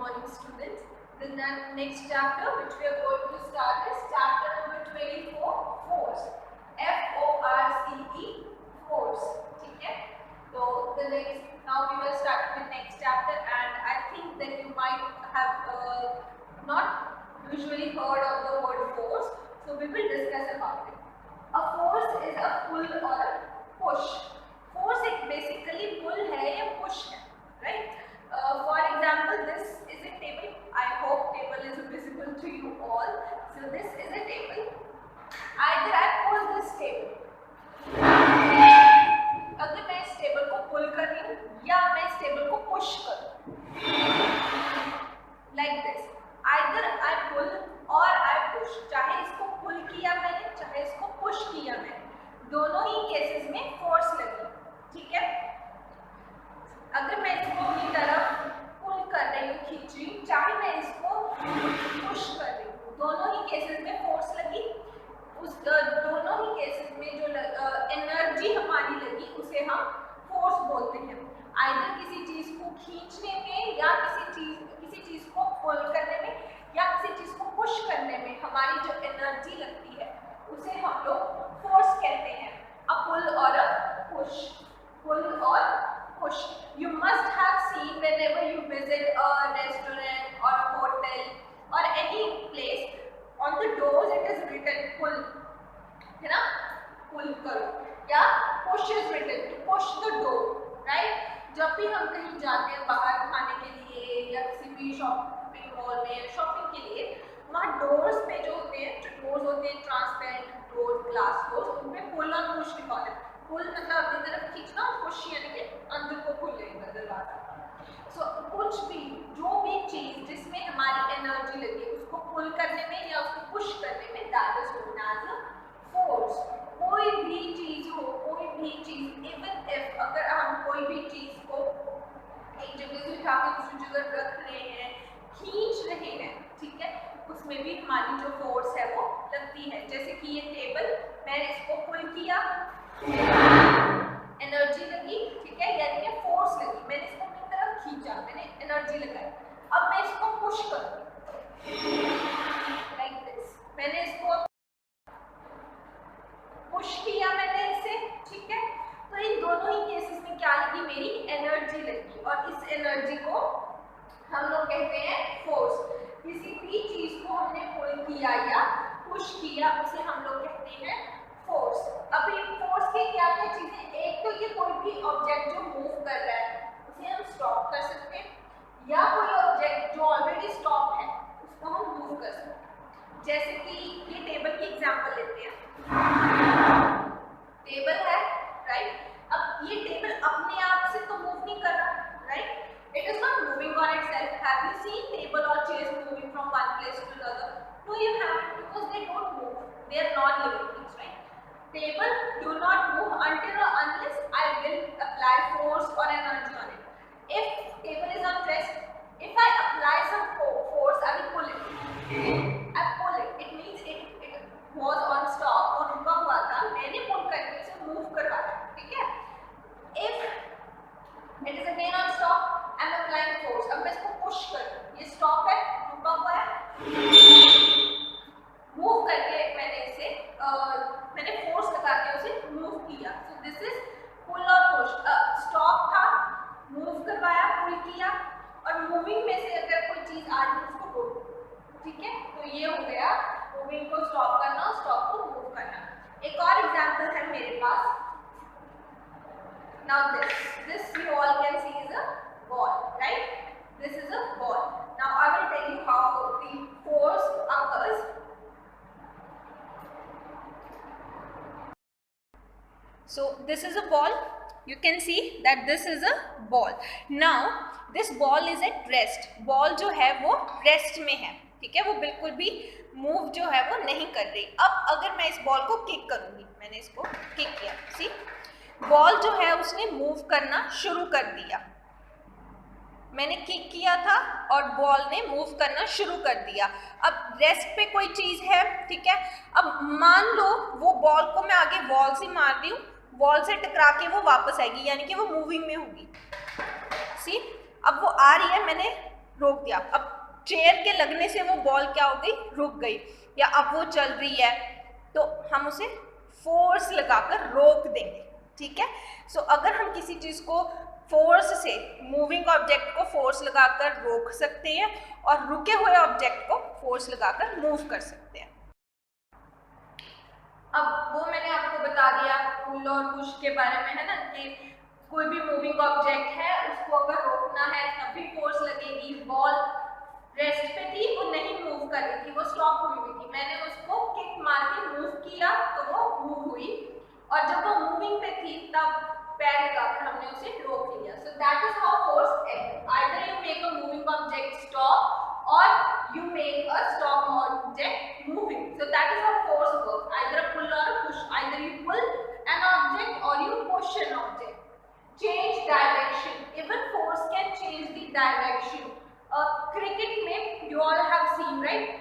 morning students. The next chapter which we are going to start is chapter number 24, force. F-O-R-C-E, force. Okay? So the next, now we will start with next chapter, and I think that you might have not usually heard of the word force. So we will discuss about it. A force is a pull or a push. Force एक basically pull है या push है, right? For example, this is a table. I hope table is visible to you all. So this is a table. Either I pull this table. अगर मैं इस table को पुल कर रही हूँ या मैं इस टेबल को पुश करूँ, like this. Either I pull or I push. चाहे इसको पुल किया मैंने, चाहे इसको पुश किया मैंने, दोनों ही केसेस में फोर्स लगी. ठीक है? अगर मैं इसको अपनी तरफ पुल कर रही हूँ, खींच रही हूँ, चाहे मैं इसको पुश कर रही हूँ, दोनों ही केसेस में फोर्स लगी. उस दोनों ही केसेस में जो एनर्जी हमारी लगी उसे हम फोर्स बोलते हैं. आइदर किसी चीज को खींचने में या किसी चीज को पुल करने में या किसी चीज को पुश करने में हमारी जो एनर्जी लगती है उसे हम लोग फोर्स कहते हैं. अ पुल और अ पुश. पुल और push. You must have seen whenever you visit a restaurant or a hotel or any place, on the doors it is written pull, है ना? Pull करो. या push is written, to push the door, right? जब भी हम कहीं जाते हैं बाहर खाने के लिए या किसी भी शॉपिंग मॉल में शॉपिंग के लिए, वहाँ डोर्स पे जो होते हैं, जो डोर्स होते हैं ट्रांसपेरेंट डोर, ग्लास डोर्स, उन पे पुल और पुश लिखा होता है. पुल मतलब अपनी तरफ खींचना, पुश यानी कि अंदर को खुलेगा दरवाजा. सो कुछ भी, जो भी चीज जिसमें हमारी एनर्जी लगे उसको पुल करने में या उसको पुश करने में, that is known as a force. कोई भी चीज हो, कोई भी चीज, इवन इफ अगर हम कोई भी चीज को एक जगह से उठा के दूसरी जगह रख रहे हैं, खींच रहे हैं, ठीक है, उसमें भी हमारी जो फोर्स है वो लगती है. जैसे कि ये टेबल, मैंने इसको पुल किया, एनर्जी लगी, ठीक है, यानी कि फोर्स लगी. मैंने इसको अपनी तरफ खींचा, मैंने एनर्जी लगाई. अब मैं इसको पुश करूं, लाइक दिस. मैंने इसको पुश किया, मैंने इसे, ठीक है. तो इन दोनों ही केसेस में क्या लगी? मेरी एनर्जी लगी, और इस एनर्जी को हम लोग कहते हैं फोर्स. किसी भी चीज को हमने पुल किया या पुश किया, उसे हम लोग कहते हैं फोर्स. अभी फोर्स की क्या क्या चीजें? एक तो ये कोई भी ऑब्जेक्ट जो मूव कर रहा है उसे हम स्टॉप कर सकते हैं, या कोई ऑब्जेक्ट जो ऑलरेडी स्टॉप है उसको हम मूव कर सकते हैं. जैसे कि ये टेबल की एग्जांपल लेते हैं. टेबल है, राइट? अब ये टेबल अपने आप से तो मूव नहीं कर रहा, right? It is not moving on itself. Have you seen table or chairs moving from one place to another? No, you haven't, because they don't move. They are not living things, right? Table do not move until or unless I will apply force or energy on it. If table is on rest, if I apply some force, I will pull it. I pull it. It means it was on stop और रुका हुआ था. मैंने pull करके उसे move करवाया, ठीक है? If it is again on stop, I am applying force. अब मैं इसको push कर रही हूँ. ये stop है, रुका हुआ है. Move करके मैंने फोर्स लगा के उसे मूव किया. सो दिस इज पुल और पुश. स्टॉप था, मूव करवाया, पुल किया, और मूविंग में से अगर कोई चीज आ रही है उसको रोको, ठीक है. तो ये हो गया मूविंग को स्टॉप करना, स्टॉप को मूव करना. एक और एग्जांपल है मेरे पास. Now this you all can see is a ball, right? This is a ball. Now I will tell you how the force occurs. So this is a ball. You can see that this is a ball. Now this ball is at rest. Ball जो है वो rest में है, ठीक है, वो बिल्कुल भी मूव जो है वो नहीं कर रही. अब अगर मैं इस बॉल को किक करूंगी, मैंने इसको किक किया, सी बॉल जो है उसने मूव करना शुरू कर दिया. मैंने किक किया था और बॉल ने मूव करना शुरू कर दिया. अब रेस्ट पे कोई चीज है, ठीक है. अब मान लो वो बॉल को मैं आगे वॉल से मार दी हूँ, वॉल से टकरा के वो वापस आएगी, यानी कि वो मूविंग में होगी. सी अब वो आ रही है, मैंने रोक दिया। अब चेयर के लगने से वो बॉल क्या हो गई, रुक गई, या अब वो चल रही है तो हम उसे फोर्स लगाकर रोक देंगे, ठीक है। सो अगर हम किसी चीज को फोर्स से, मूविंग ऑब्जेक्ट को फोर्स लगाकर रोक सकते हैं और रुके हुए ऑब्जेक्ट को फोर्स लगाकर मूव कर सकते हैं। अब वो मैंने आपको बता दिया पुल और पुश के बारे में, है ना, कि कोई भी मूविंग ऑब्जेक्ट है उसको अगर रोकना है तब भी फोर्स लगेगी। बॉल रेस्ट पे थी, वो नहीं मूव कर रही थी, वो स्टॉप हुई हुई थी, मैंने उसको किक मार के मूव किया तो वो मूव हुई, और जब वो मूविंग पे थी तब पैर लगाकर हमने उसे रोक लिया। So that is how force act. Either you make a moving object stop or you make a stop object moving. So that is how force works. Either a pull or a push. Either you pull an object or you push an object. Change direction. Even force can change the direction. Cricket में you all have seen, right?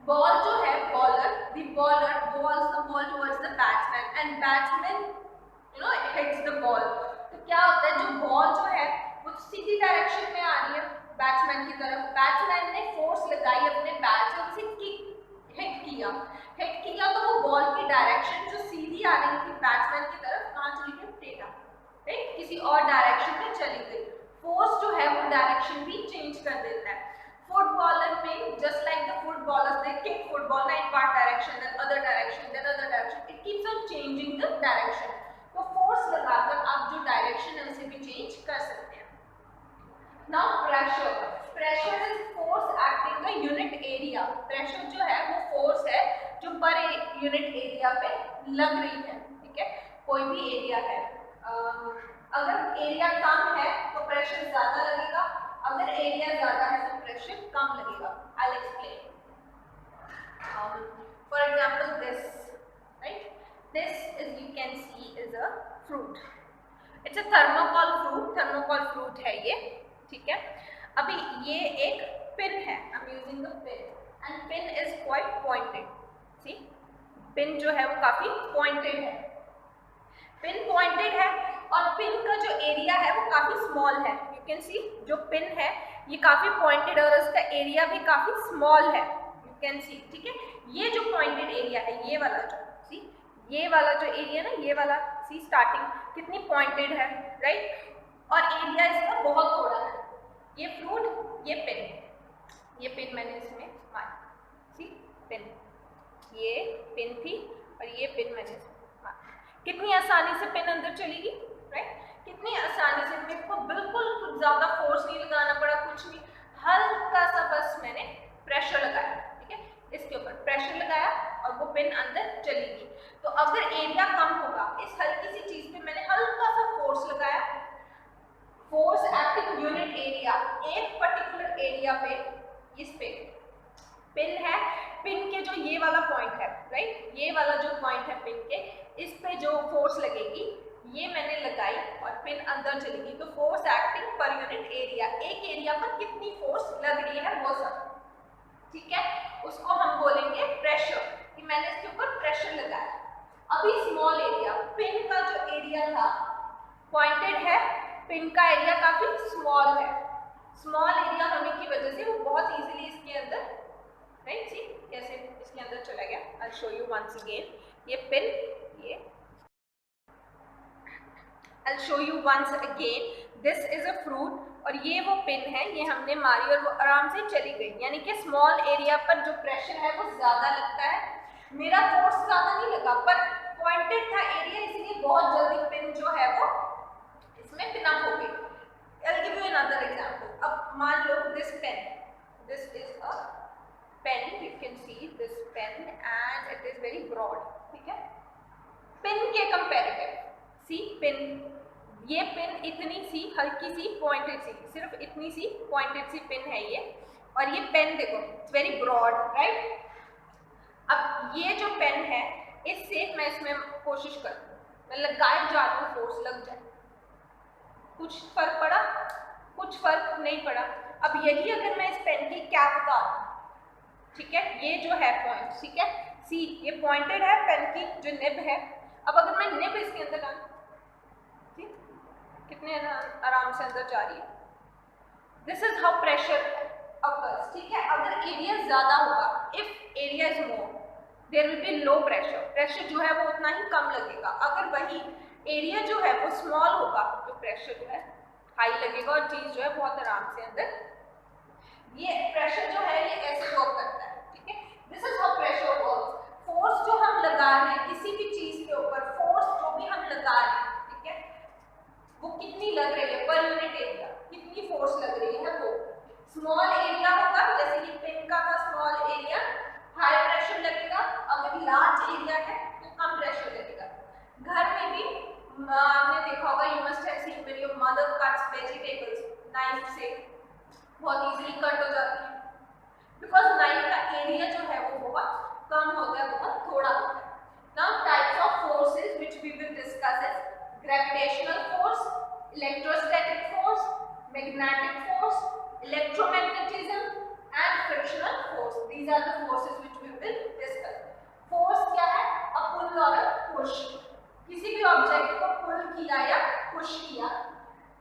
Ball जो है bowler, the bowler balls the ball towards the batsman and batsman hits the ball. तो क्या होता है, जो ball जो है वो सीधी डायरेक्शन में आ रही है बैट्समैन की तरफ, बैट्समैन ने फोर्स लगाई अपने बैट से, उसे किक हिट किया तो वो बॉल की डायरेक्शन जो सीधी आ रही थी बैट्समैन की तरफ, कहाँ चली गई, टेढ़ा, राइट, किसी और डायरेक्शन में चली गई। फोर्स जो है वो डायरेक्शन भी चेंज कर देता है। फुटबॉलर में just like the footballers, they kick football in one direction then other direction then other direction, it keeps on changing the direction. तो फोर्स लगाकर आप जो डायरेक्शन है उसे भी चेंज कर सकते हैं। Now pressure. Pressure is force acting a unit area. Pressure जो है वो force है जो पर unit area पे लग रही है, ठीक है, कोई भी एरिया है। अगर एरिया कम है तो प्रेशर ज्यादा लगेगा, अगर एरिया ज्यादा है तो प्रेशर कम लगेगा। I'll explain. For example, this, right? This is, you can see, is a fruit. It's a thermocol fruit. Thermocol fruit है ये, ठीक है। अभी ये एक पिन है, I am using the pin and pin is quite pointed. See, pin जो है वो काफी पॉइंटेड है, पिन पॉइंटेड है और पिन का जो एरिया है वो काफी स्मॉल है। यू कैन सी जो पिन है ये काफी पॉइंटेड और उसका एरिया भी काफी स्मॉल है, यू कैन सी, ठीक है। ये जो पॉइंटेड एरिया है, ये वाला जो, सी, ये वाला जो एरिया ना, ये वाला, सी स्टार्टिंग कितनी पॉइंटेड है, राइट, और एरिया इसका बहुत थोड़ा है। ये फ्रूट, ये पिन मैंने इसमें मारी, सी, पिन, ये पिन थी और ये पिन मैंने मारी। कितनी आसानी से पिन अंदर चलेगी, राइट, कितनी आसानी से, मेरे को बिल्कुल कुछ ज्यादा फोर्स नहीं लगाना पड़ा, कुछ नहीं, हल्का सा बस मैंने प्रेशर लगाया, ठीक है, इसके ऊपर प्रेशर लगाया और वो पिन अंदर चली गई। तो अगर एरिया कम होगा, इस हल्की सी चीज पे मैंने हल्का सा फोर्स लगाया, फोर्स एक्टिंग यूनिट एरिया, एक पर्टिकुलर एरिया पे, इस पे पिन है, पिन के जो ये वाला पॉइंट है, राइट, ये वाला जो पॉइंट है पिन के, इस पे जो फोर्स लगेगी ये मैंने लगाई और पिन अंदर चलेगी। तो force acting per unit area, एक एरिया पर कितनी फोर्स लग रही है वो सब, ठीक है, उसको हम बोलेंगे प्रेशर, कि मैंने इसके ऊपर प्रेशर लगाया। अभी स्मॉल एरिया, पिन का जो एरिया था पॉइंटेड है, पिन का एरिया काफी स्मॉल है, स्मॉल एरिया होने की वजह से वो बहुत इजीली इसके अंदर, राइट, सी कैसे इसके अंदर चला गया। I show you once again, ये पिन, ये I show you once again, this is a fruit और ये वो पिन है, ये हमने मारी और वो आराम से चली गई, यानी कि स्मॉल एरिया पर जो प्रेशर है वो ज्यादा लगता है। मेरा फोर्स ज्यादा नहीं लगा पर पॉइंटेड था एरिया, इसलिए बहुत जल्दी पिन जो है वो इसमें पिन अप हो गई। I'll give you another example. अब मान लो this pen, this is a pen, you can see this pen and it is very broad, ठीक है, पिन के कंपैरेटिव, सी पिन, ये पिन इतनी सी हल्की सी पॉइंटेड सी, सिर्फ इतनी सी पॉइंटेड सी पिन है ये, और ये पेन देखो इट्स वेरी ब्रॉड, राइट। अब ये जो पेन है इससे मैं इसमें कोशिश करूँ, मैं लगाए जा रही हूँ, फोर्स लग जाए, कुछ फर्क पड़ा, कुछ फर्क नहीं पड़ा। अब यही अगर मैं इस पेन की कैप उतारूं, ठीक है, ये जो है पॉइंट, ठीक है, सी ये पॉइंटेड है पेन की जो निब है, अब अगर मैं निब इसके अंदर डालूं, ठीक, कितने आराम से अंदर जा रही है, this is how pressure occurs, ठीक है। अगर एरिया ज्यादा होगा, if area is more there will be low pressure, pressure जो है वो उतना ही कम लगेगा। अगर वही एरिया जो है वो स्मॉल होगा तो प्रेशर जो है हाई लगेगा और चीज जो है बहुत आराम से अंदर, ये प्रेशर जो है ये ऐसे वर्क करता है, ठीक है। This is how pressure works. Force जो हम लगा रहे हैं किसी भी चीज के ऊपर, फोर्स जो भी हम लगा रहे हैं, ठीक है, वो कितनी लग रही है पर यूनिट एरिया, कितनी फोर्स लग रही है वो। स्मॉल एरिया होगा, जैसे कि पेन का था स्मॉल एरिया, हाई प्रेशर लगेगा। अगर लार्ज एरिया है तो कम प्रेशर लगेगा। घर में भी आपने देखा होगा, you must have seen when your mother cuts vegetables knife से, बहुत इजीली कट हो जाती है, बिकॉज नाइफ का एरिया जो है वो बहुत कम होता है, बहुत थोड़ा होता है। Now types of forces which we will discuss is gravitational force, electrostatic force, magnetic force, electromagnetism and frictional force. These are the forces which we will discuss. Force क्या है? A pull or a push. किसी भी object को पुल किया या push किया,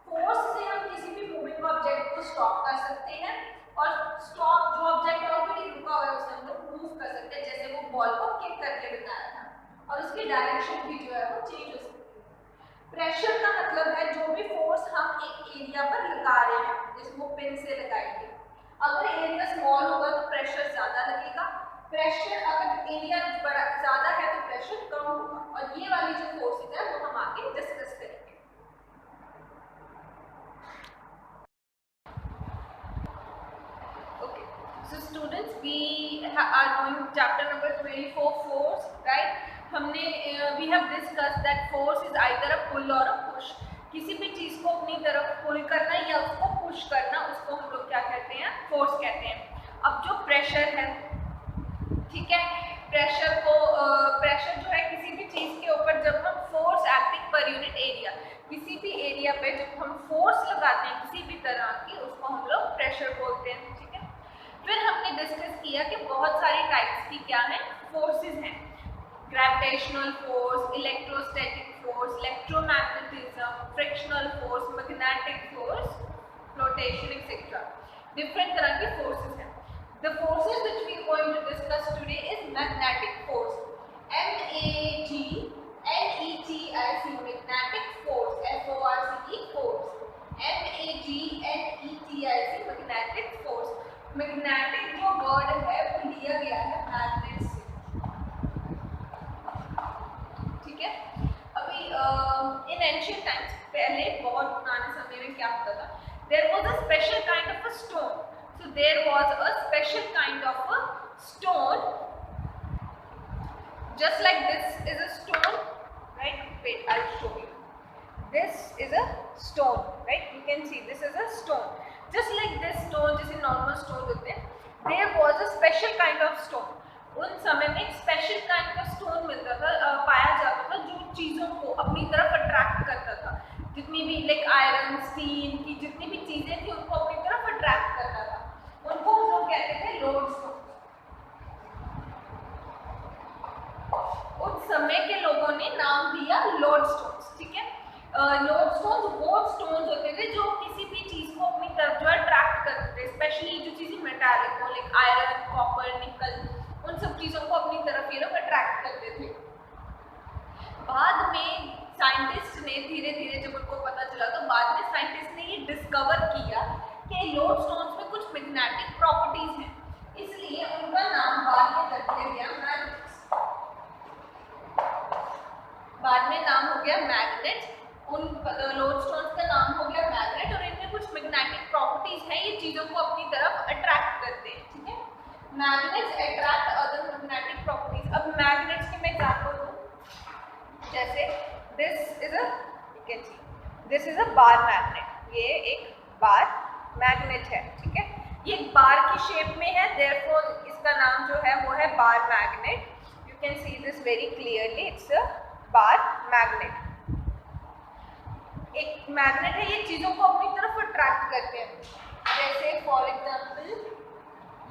force से हम किसी भी मूविंग ऑब्जेक्ट को स्टॉप कर सकते हैं, और स्टॉप जो ऑब्जेक्ट ऑलरेडी रुका हुआ है उसे हम लोग मूव कर सकते हैं, जैसे वो बॉल को किक करके बताया था, और उसकी डायरेक्शन भी जो है वो चेंज हो सकती है। प्रेशर का मतलब है जो भी फोर्स हम एक एरिया पर लगा रहे हैं, जैसे वो पेन से लगाएंगे। अगर एरिया स्मॉल होगा तो प्रेशर ज्यादा लगेगा, प्रेशर अगर एरिया बड़ा ज्यादा है तो प्रेशर कम होगा, और ये वाली जो फोर्सेस है वो हम आगे डिस्कस करेंगे। Okay, so students we are doing chapter number 24 force, right. हमने we have discuss that force is either a pull or a push. किसी भी चीज को अपनी तरफ पुल करना या उसको पुश करना, उसको हम लोग क्या कहते हैं? फोर्स कहते हैं। अब जो प्रेशर है, ठीक है, प्रेशर को प्रेशर जो है किसी भी चीज के ऊपर जब हम force acting per unit area, किसी भी एरिया पे जब हम फोर्स लगाते हैं किसी भी तरह की, उसको हम लोग प्रेशर बोलते हैं, ठीक है। फिर हमने डिस्कस किया कि बहुत सारी टाइप्स की क्या है फोर्सेस हैं, gravitational force, electrostatic force, electromagnetism, frictional force, magnetic force, flotation etcetera. Different तरह की फोर्सेस हैं। The forces which we are going to discuss today is magnetic force. MAGNETIC, magnetic force. FORCE force. MAGNETIC, magnetic force. Magnetic जो word है वो लिया गया है magnet से, ठीक है। अभी इन एंशिएंट टाइम्स, पहले बहुत पुराने समय में क्या होता था, there was a special kind of a stone. So there was a special kind of a stone, just like this is a stone, right? Wait, I'll show you. This is a stone, right? You can see this is a stone. Just like this stone, जैसे normal stone होते हैं, there was a special kind of stone. उन समय में एक special kind का stone मिलता था, पाया जाता था, जो चीजों को अपनी तरफ अट्रैक्ट करता था। जितनी भी लाइक आयरन, स्टील की जितनी भी चीजें थी उनको अपनी तरफ अट्रैक्ट करता था, उनको हम लोग कहते थे लोडस्टोन। उस समय के लोगों ने नाम दिया लोडस्टोन्स, ठीक है। लोडस्टोन्स वो स्टोन्स होते थे जो किसी भी चीज को अपनी तरफ जो अट्रैक्ट करते थे, स्पेशली जो चीजें मेटालिक हो, लाइक आयरन, कॉपर, निकल, उन सब चीजों को अपनी तरफ ये लोग अट्रैक्ट करते थे। बाद में साइंटिस्ट ने धीरे धीरे जब उनको पता चला, तो बाद में साइंटिस्ट ने ये डिस्कवर किया कि लोडस्टोन्स में कुछ मैग्नेटिक प्रॉपर्टीज हैं, इसलिए उनका नाम बाद में रख दिया गया मैग्नेट्स। बाद में नाम हो गया मैग्नेट, उन लोडस्टोन्स का नाम हो गया मैग्नेट, और इनमें कुछ मैग्नेटिक प्रॉपर्टीज हैं, ये चीजों को अपनी तरफ अट्रैक्ट करते हैं, ठीक है। Magnets attract other magnetic properties. अब मैग्नेट्स की मैं एग्जांपल दूं, जैसे this is a, you can see this is a bar magnet, ये एक बार मैग्नेट है, ठीक है। ये एक बार की शेप में है, देयरफॉर इसका नाम जो है वो है bar magnet. You can see this very clearly, it's a bar magnet. एक मैग्नेट है, ये चीजों को अपनी तरफ अट्रैक्ट करते हैं, जैसे फॉर एग्जांपल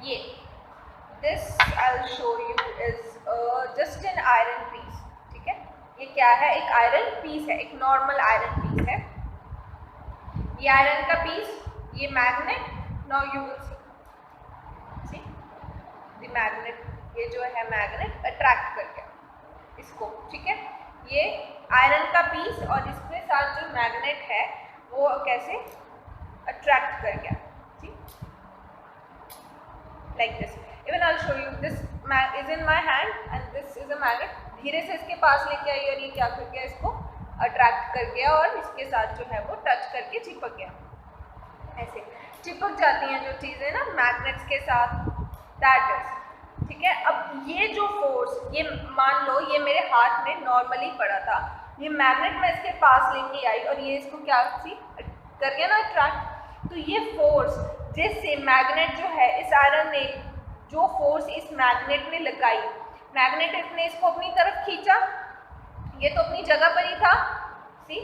ये this I will show you is just an iron piece, ठीक है। ये क्या है? एक आयरन पीस है, एक नॉर्मल आयरन पीस है। ये आयरन का पीस ये magnet, now you will see the magnet, ये जो है मैग्नेट अट्रैक्ट कर गया इसको, ठीक है। ये आयरन का पीस और इसके साथ जो मैग्नेट है वो कैसे अट्रैक्ट कर गया, ठीक, like this. Even I will show you, this is in my hand and this is a magnet. धीरे से इसके पास लेके आई और ये क्या कर गया, इसको अट्रैक्ट कर गया और इसके साथ जो है वो टच करके चिपक गया। ऐसे चिपक जाती हैं जो चीज़ें ना मैग्नेट्स के साथ, दैट इज, ठीक है। अब ये जो फोर्स, ये मान लो ये मेरे हाथ में नॉर्मली पड़ा था, ये मैग्नेट मैं इसके पास लेके आई और ये इसको क्या सी कर गया ना अट्रैक्ट, तो ये फोर्स जिससे मैग्नेट जो है इस आयरन ने जो फोर्स इस मैग्नेट ने लगाई, मैग्नेट ने इसको अपनी तरफ खींचा, ये तो अपनी जगह पर ही था, सी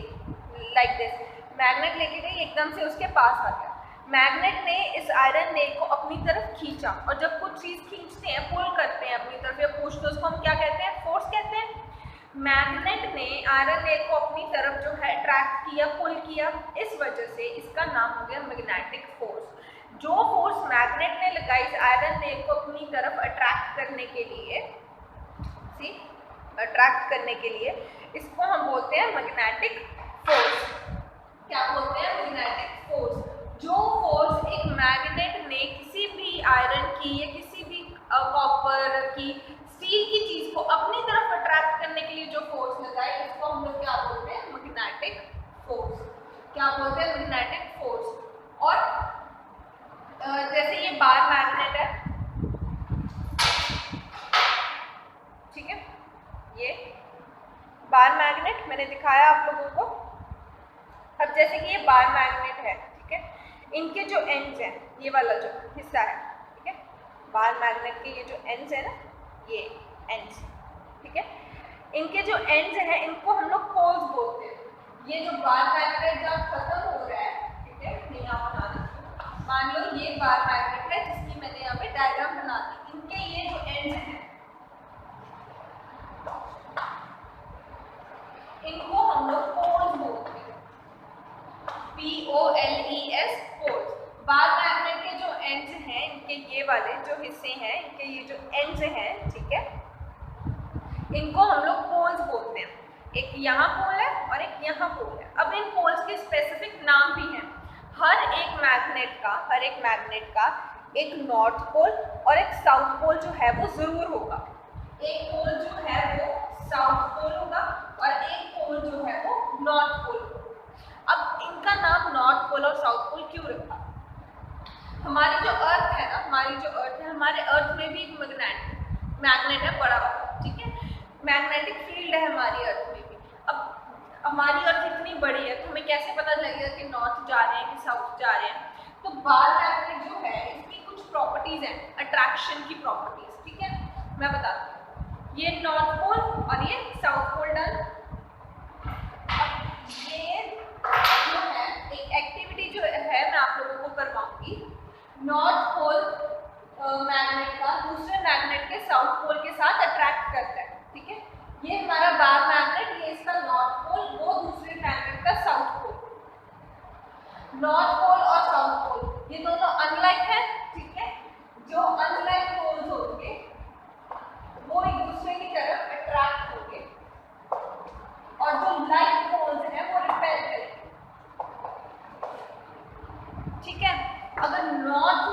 लाइक दिस, मैग्नेट लेके गई एकदम से उसके पास आ गया, मैग्नेट ने इस आयरन नेल को अपनी तरफ खींचा, और जब कुछ चीज़ खींचते हैं, पुल करते हैं अपनी तरफ या पुश, तो उसको हम क्या कहते हैं, फोर्स कहते हैं। मैग्नेट ने आयरन नेल को अपनी तरफ जो है अट्रैक्ट किया, पुल किया, इस वजह से इसका नाम हो गया मैग्नेटिक फोर्स। जो फोर्स मैग्नेट ने लगाई इस आयरन नेल को अपनी तरफ अट्रैक्ट करने के लिए, सी अट्रैक्ट करने के लिए, इसको हम बोलते हैं मैग्नेटिक फोर्स। क्या बोलते हैं, मैग्नेटिक फोर्स। जो फोर्स एक मैग्नेट ने किसी भी आयरन की या किसी भी कॉपर की, स्टील की चीज को अपनी तरफ अट्रैक्ट करने के लिए जो फोर्स लगाई, इसको हम लोग क्या बोलते हैं, मैग्नेटिक फोर्स। क्या बोलते हैं, मैग्नेटिक फोर्स। और जैसे ये बार मैग्नेट है, ठीक है, ये बार मैग्नेट मैंने दिखाया आप लोगों को। अब जैसे कि ये बार मैग्नेट है, ठीक है, इनके जो एंड्स हैं, ये वाला जो हिस्सा है, ठीक है, बार मैग्नेट के ये जो एंड्स है ना, ये एंड्स, ठीक है, इनके जो एंड्स हैं इनको हम लोग पोल्स बोलते हैं। ये जो बार मैग्नेट जब खत्म हो रहा है, ठीक है, मैं यहाँ बना देती हूँ, मान लो ये बार मैग्नेट है जिसकी मैंने यहाँ पे डायग्राम बना दी, इनके ये जो एंड्स हैं इनको हम लोग पोल्स बोलते हैं, POLES, पोल्स। बार मैग्नेट के जो एंड्स हैं, इनके ये वाले जो हिस्से हैं, इनके ये जो एंड्स हैं, ठीक है, इनको हम लोग पोल्स बोलते हैं। एक यहाँ पोल है और एक यहाँ पोल है। अब इन पोल्स के स्पेसिफिक नाम भी हैं। हर एक मैग्नेट का एक नॉर्थ पोल और एक साउथ पोल जो है वो जरूर होगा। एक पोल जो है वो साउथ पोल होगा और एक पोल जो है वो नॉर्थ पोल होगा। अब इनका नाम नॉर्थ पोल और साउथ पोल क्यों रखा? हमारी जो अर्थ है ना, हमारे अर्थ में भी एक मैग्नेट है बड़ा वाला, ठीक है, मैग्नेटिक फील्ड है हमारी अर्थ में भी। अब हमारी अर्थ इतनी बड़ी है तो हमें कैसे पता लगेगा कि नॉर्थ जा रहे हैं कि साउथ जा रहे हैं? तो बार मैग्नेट जो है इसकी कुछ प्रॉपर्टीज हैं, अट्रैक्शन की प्रॉपर्टीज, ठीक है, मैं बताती हूँ। ये नॉर्थ पोल और ये साउथ पोल डन। अब ये जो है एक एक्टिविटी जो है मैं आप लोगों को करवाऊंगी। नॉर्थ पोल मैग्नेट का दूसरे मैग्नेट के साउथ पोल के साथ अट्रैक्ट करता है, ठीक है। ये हमारा बार मैग्नेट, ये इसका नॉर्थ पोल, वो दूसरे मैग्नेट का साउथ पोल। नॉर्थ पोल और साउथ पोल ये दोनों अनलाइक है, ठीक है। जो अनलाइक पोल्स होंगे वो एक दूसरे की तरफ अट्रैक्ट होंगे और जो लाइक पोल्स हैं वो रिपेल करेंगे, ठीक है। अगर नॉर्थ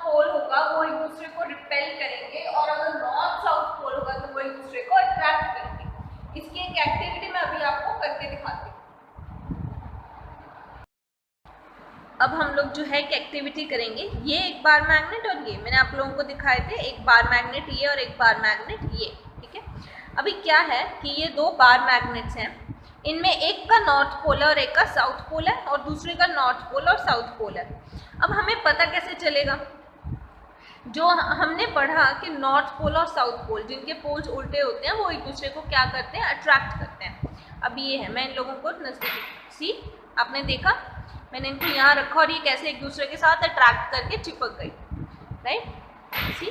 पोल होगा वो एक दूसरे को रिपेल करेंगे और अगर नॉर्थ साउथ पोल होगा तो वो एक दूसरे को अट्रैक्ट करेंगे। इसकी एक एक्टिविटी मैं अभी आपको करके दिखाती हूँ। अब हम लोग जो है एक एक्टिविटी करेंगे। ये एक बार मैग्नेट और ये मैंने आप लोगों को दिखाए थे, एक बार मैग्नेट ये और एक बार मैग्नेट ये, ठीक है। अभी क्या है कि ये दो बार मैग्नेट्स हैं, इनमें एक का नॉर्थ पोल है और एक का साउथ पोल है और दूसरे का नॉर्थ पोल और साउथ पोल है। अब हमें पता कैसे चलेगा? जो हमने पढ़ा कि नॉर्थ पोल और साउथ पोल जिनके पोल्स उल्टे होते हैं वो एक दूसरे को क्या करते हैं, अट्रैक्ट करते हैं। अब ये है, मैं इन लोगों को नजदीक, सी आपने देखा मैंने इनको यहाँ रखा और ये कैसे एक दूसरे के साथ अट्रैक्ट करके चिपक गई, right. See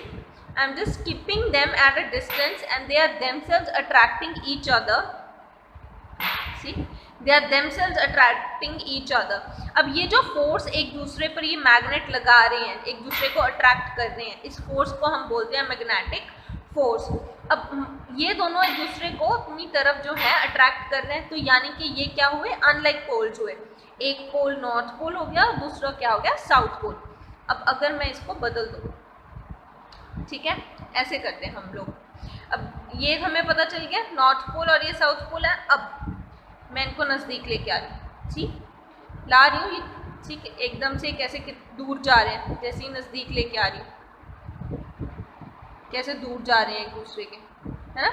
I am just keeping them at a distance and they are themselves attracting each other. See they are themselves attracting each other. अब ये जो फोर्स एक दूसरे पर ये मैग्नेट लगा रहे हैं, एक दूसरे को अट्रैक्ट कर रहे हैं, इस फोर्स को हम बोलते हैं मैग्नेटिक फोर्स। अब ये दोनों एक दूसरे को अपनी तरफ जो है अट्रैक्ट कर रहे हैं, तो यानी कि ये क्या हुए, अनलाइक पोल्स हुए। एक पोल नॉर्थ पोल हो गया, दूसरा क्या हो गया, साउथ पोल। अब अगर मैं इसको बदल दूँ, ठीक है, ऐसे करते हैं हम लोग। अब ये हमें पता चल गया नॉर्थ पोल और ये साउथ पोल है। अब मैं इनको नज़दीक लेके आ रही हूँ, ठीक ला रही हूँ ये, ठीक, एकदम से कैसे दूर जा रहे हैं, जैसे ही नज़दीक लेके आ रही हूँ कैसे दूर जा रहे हैं एक दूसरे के, है ना।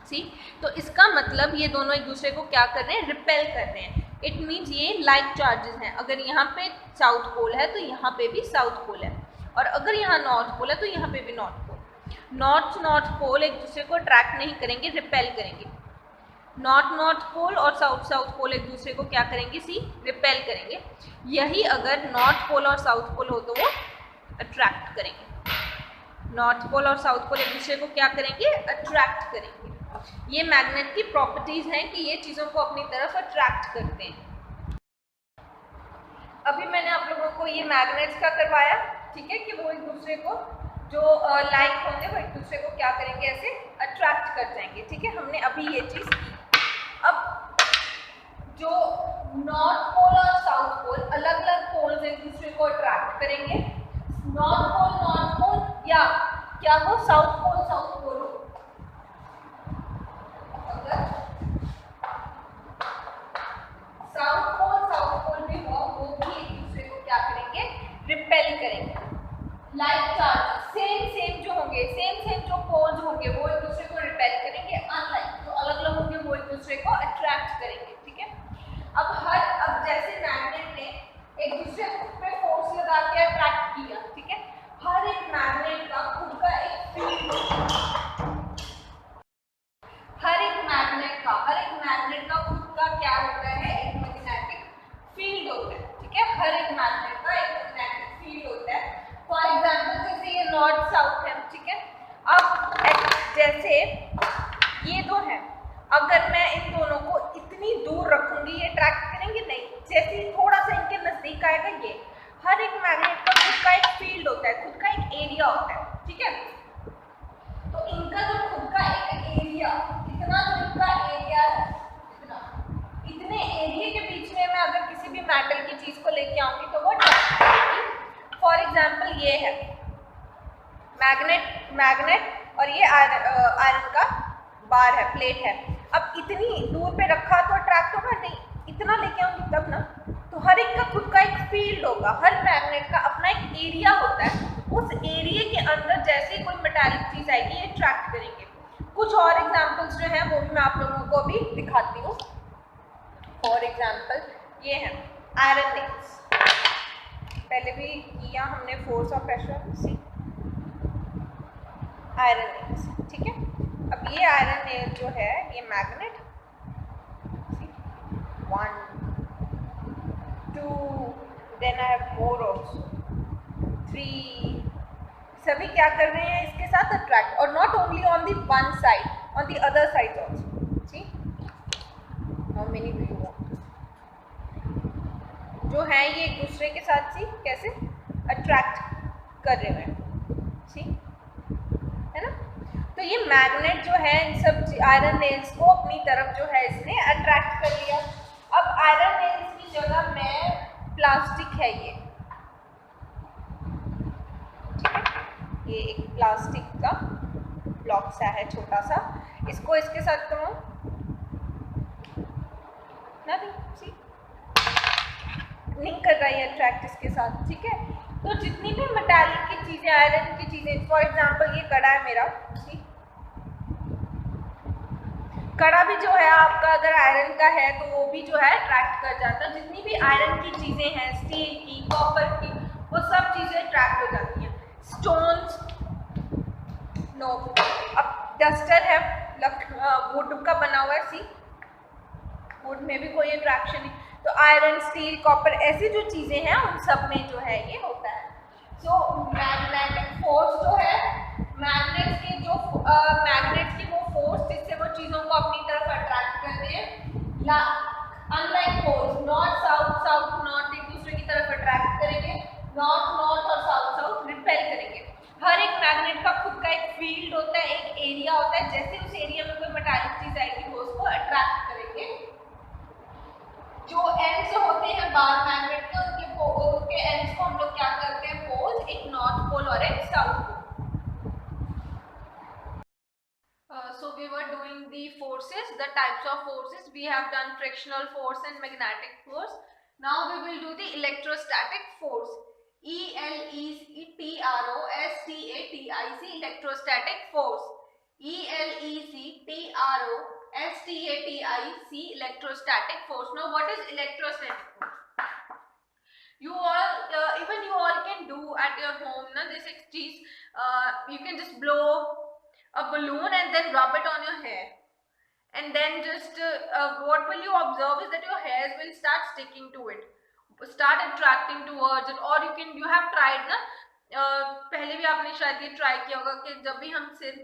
सी, तो इसका मतलब ये दोनों एक दूसरे को क्या कर रहे हैं, रिपेल कर रहे हैं। इट मीन्स ये लाइक चार्जेस हैं। अगर यहाँ पे साउथ पोल है तो यहाँ पे भी साउथ पोल है, और अगर यहाँ नॉर्थ पोल है तो यहाँ पे भी नॉर्थ पोल। नॉर्थ पोल एक दूसरे को अट्रैक्ट नहीं करेंगे, रिपेल करेंगे। नॉर्थ पोल और साउथ पोल एक दूसरे को क्या करेंगे, सी, रिपेल करेंगे। यही अगर नॉर्थ पोल और साउथ पोल हो तो वो अट्रैक्ट करेंगे। नॉर्थ पोल और साउथ पोल एक दूसरे को क्या करेंगे, अट्रैक्ट करेंगे। ये मैग्नेट की प्रॉपर्टीज हैं कि ये चीज़ों को अपनी तरफ अट्रैक्ट करते हैं। अभी मैंने आप लोगों को ये मैग्नेट्स का करवाया, ठीक है, कि वो एक दूसरे को जो लाइक होंगे वो एक दूसरे को क्या करेंगे, ऐसे अट्रैक्ट कर जाएंगे, ठीक है। हमने अभी ये चीज़ की। अब जो नॉर्थ पोल और साउथ पोल अलग अलग पोल्स एक दूसरे को अट्रैक्ट करेंगे। नॉर्थ पोल या क्या हो, साउथ पोल हो। अगर साउथ पोल भी हो, वो भी एक दूसरे को क्या करेंगे, रिपेल करेंगे। लाइक चार्ज सेम जो होंगे, सेम जो पोल्स होंगे वो एक दूसरे को रिपेल करेंगे। अनलाइक जो अलग अलग होंगे वो एक दूसरे को अट्रैक्ट करेंगे, ठीक है। अब जैसे मैग्नेट ने एक दूसरे पे फोर्स लगा के अट्रैक्ट किया, ठीक है। हर एक मैग्नेट का खुद का एक फील्ड, हर एक मैग्नेट का खुद का क्या होता है, एक मैग्नेटिक फील्ड होता है, ठीक है। हर एक मैग्नेट का एक मैग्नेटिक फील्ड होता है। फॉर एग्जाम्पल जैसे ये नॉर्थ साउथ है, ठीक है। अब जैसे ये दो हैं, अगर मैं इन दोनों को इतनी दूर रखूंगी ये अट्रैक्ट करेंगे नहीं, जैसे ही थोड़ा सा इनके नजदीक आएगा, ये हर एक मैग्नेट का खुद का एक फील्ड होता है, खुद का एक एरिया होता है, ठीक है। तो इनका जो खुद का एक एरिया, इतना जो इनका एरिया है, इतने एरिया के बीच में मैं अगर किसी भी मेटल की चीज को लेके आऊंगी तो वो अट्रैक्ट करेगी। फॉर एग्जाम्पल ये है मैग्नेट और ये आयरन का बार है, प्लेट है। अब इतनी दूर पे रखा तो अट्रैक्ट होगा नहीं, इतना लेके आऊंगी तब ना। तो हर एक का खुद का एक फील्ड होगा, हर मैग्नेट का अपना एक एरिया होता है। उस एरिया के अंदर जैसे कोई मेटालिक चीज आएगी ये अट्रैक्ट करेंगे। कुछ और एग्जांपल्स जो हैं वो भी मैं आप लोगों को अभी दिखाती हूँ। फॉर एग्जांपल ये है आयरन नेल्स, पहले भी किया हमने, फोर्स और प्रेशर, सी आयरन नेल्स, ठीक है। अब ये आयरन नेल जो है ये magnet, 1 2 then I have more also 3, सभी क्या कर रहे हैं इसके साथ अट्रैक्ट, और not only on the one side, on the other side also. See how many do you want, जो है ये एक दूसरे के साथ सी कैसे अट्रैक्ट कर रहे हैं, सी है ना। तो ये मैग्नेट जो है इन सब आयरन नेल्स को अपनी तरफ जो है इसने अट्रैक्ट कर लिया। अब आयरन नेल्स की जगह में प्लास्टिक है ये, ठीक है, ये एक प्लास्टिक का ब्लॉक सा है छोटा सा, इसको इसके साथ करूँ नहीं कर रहा है अट्रैक्ट इसके साथ, ठीक है। तो जितनी भी मेटालिक की चीजें, आयरन की चीजें, फॉर एग्जांपल ये कड़ा है मेरा, ठीक, कड़ा भी जो है आपका अगर आयरन का है तो वो भी जो है अट्रैक्ट कर जाता है। जितनी भी आयरन की चीजें हैं, स्टील की, कॉपर की, वो सब चीजें अट्रैक्ट हो जाती हैं। Stones no. अब डस्टर है वुड का बना हुआ है, सी वुड में भी कोई अट्रैक्शन नहीं। तो आयरन, स्टील, कॉपर, ऐसी जो चीजें हैं उन सब में जो है ये होता है। सो मैग्नेटिक फोर्स जो है, मैग्नेट्स की वो फोर्स जिससे वो चीजों को अपनी तरफ अट्रैक्ट करते हैं, unlike poles, north south, south north एक दूसरे की तरफ अट्रैक्ट करेंगे, नॉर्थ नॉर्थ और साउथ साउथ रिपेल करेंगे। हर एक मैग्नेट का खुद का एक फील्ड होता है, एक एरिया होता है, जैसे उस एरिया में कोई मेटालिक चीज आएगी वो उसको अट्रैक्ट करेंगे। जो एंड्स होते हैं बार मैग्नेट के, उनके एंड्स को हम लोग क्या करते हैं, पोल्स, एक नॉर्थ पोल और एक south pole. So we were doing the forces, the types of forces. We have done frictional force and magnetic force. Now we will do the electrostatic force. ELECTROSTATIC, electrostatic force. ELECTROSTATIC, electrostatic force. Now what is electrostatic force? You all, even you all can do at your home, na, this cheese. You can just blow a balloon and then rub it on your hair, and then just what will you observe is that your hairs will start sticking to it, start attracting towards it. Or you have tried na, पहले भी आपने शायद ये try किया होगा कि जब भी हम सिर,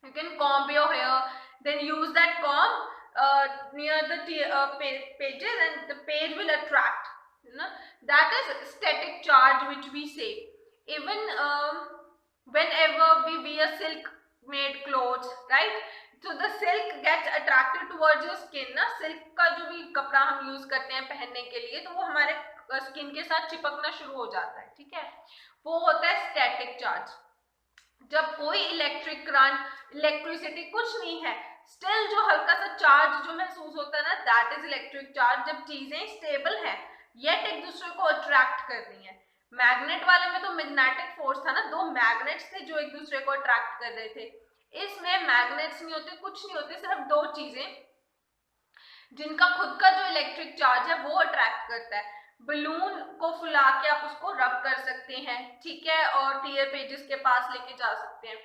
you can comb your hair, then use that comb near the pages and the page will attract, you know, that is static charge which we say. Even whenever we wear silk made clothes, right, so the silk gets attracted towards your skin ना, silk का जो भी कपड़ा हम use करते हैं पहनने के लिए, तो वो हमारे स्किन के साथ चिपकना शुरू हो जाता है, ठीक है, वो होता है स्टैटिक चार्ज। जब कोई इलेक्ट्रिक करंट, इलेक्ट्रिसिटी कुछ नहीं है, स्टिल जो हल्का सा चार्ज जो महसूस होता है ना, दैट इज इलेक्ट्रिक चार्ज। जब चीजें स्टेबल हैं येट एक दूसरे को अट्रैक्ट कर रही हैं। मैग्नेट वाले में तो मैग्नेटिक फोर्स था ना, दो मैग्नेट्स थे जो एक दूसरे को अट्रैक्ट कर रहे थे। इसमें मैग्नेट्स नहीं होते, कुछ नहीं होते, सिर्फ दो चीजें जिनका खुद का जो इलेक्ट्रिक चार्ज है वो अट्रैक्ट करता है। बलून को फुला के आप उसको रब कर सकते हैं, ठीक है, और टीयर पेजेस के पास लेके जा सकते हैं।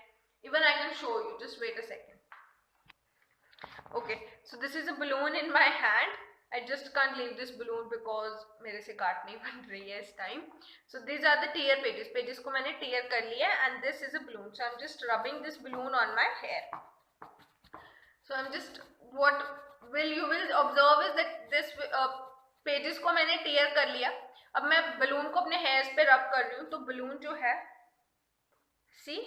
Even I can show you, just wait a second. Okay, so this is a balloon in my hand. I just can't leave this balloon because मेरे से काट नहीं बन रही है इस time. So these are the tear pages. Pages को मैंने tear कर लिया and this is a balloon. So I'm just rubbing this balloon on my hair. So I'm just, what you will observe is that this pages को मैंने tear कर लिया। अब मैं balloon को अपने hairs पे rub कर रही हूँ, तो balloon जो है, see,